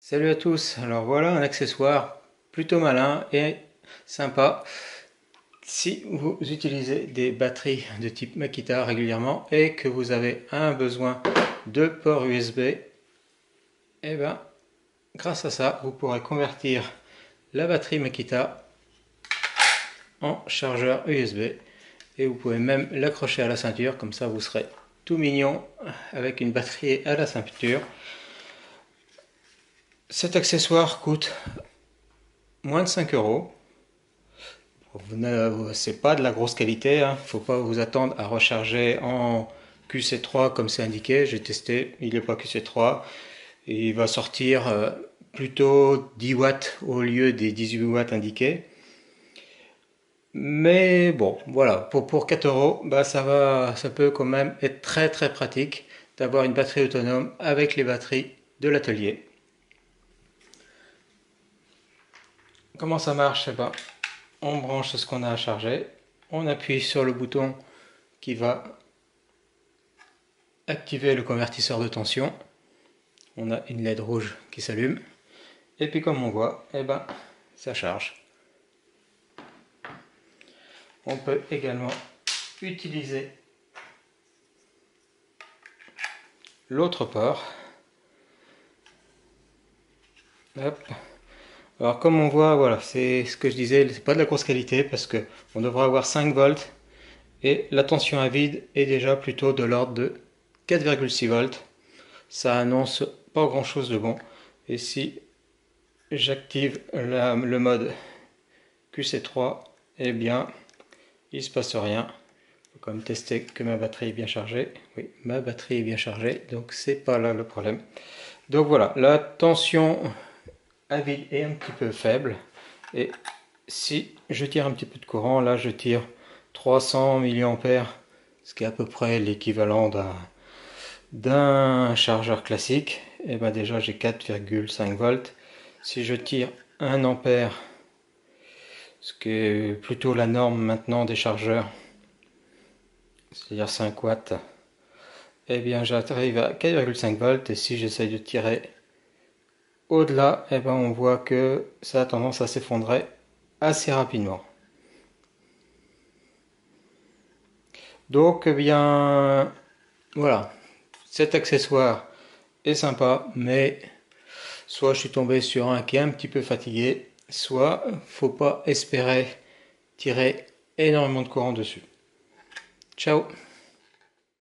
Salut à tous, alors voilà un accessoire plutôt malin et sympa si vous utilisez des batteries de type Makita régulièrement et que vous avez un besoin de port USB. Et bien grâce à ça vous pourrez convertir la batterie Makita en chargeur USB et vous pouvez même l'accrocher à la ceinture, comme ça vous serez tout mignon avec une batterie à la ceinture. Cet accessoire coûte moins de 5 euros. C'est pas de la grosse qualité, hein. Faut pas vous attendre à recharger en QC3 comme c'est indiqué. J'ai testé, il n'est pas QC3. Il va sortir plutôt 10 watts au lieu des 18 watts indiqués. Mais bon, voilà, pour 4 euros, bah ça peut quand même être très très pratique d'avoir une batterie autonome avec les batteries de l'atelier. Comment ça marche? Eh ben, on branche ce qu'on a à charger, on appuie sur le bouton qui va activer le convertisseur de tension. On a une LED rouge qui s'allume et puis comme on voit, eh ben, ça charge. On peut également utiliser l'autre port. Hop. Alors comme on voit, voilà, c'est ce que je disais, c'est pas de la grosse qualité parce que on devrait avoir 5 volts et la tension à vide est déjà plutôt de l'ordre de 4,6 volts. Ça annonce pas grand chose de bon. Et si j'active le mode QC3, eh bien il se passe rien. Faut quand même tester que ma batterie est bien chargée. Oui, ma batterie est bien chargée, donc c'est pas là le problème. Donc voilà, la tension à vide est un petit peu faible. Et si je tire un petit peu de courant, là je tire 300 mA, ce qui est à peu près l'équivalent d'un chargeur classique. Et bien déjà j'ai 4,5 volts. Si je tire 1 ampère, ce qui est plutôt la norme maintenant des chargeurs, c'est-à-dire 5 watts, et bien j'arrive à 4,5 volts. Et si j'essaye de tirer au-delà, et ben on voit que ça a tendance à s'effondrer assez rapidement. Donc eh bien voilà, cet accessoire est sympa, mais soit je suis tombé sur un qui est un petit peu fatigué, soit faut pas espérer tirer énormément de courant dessus. Ciao!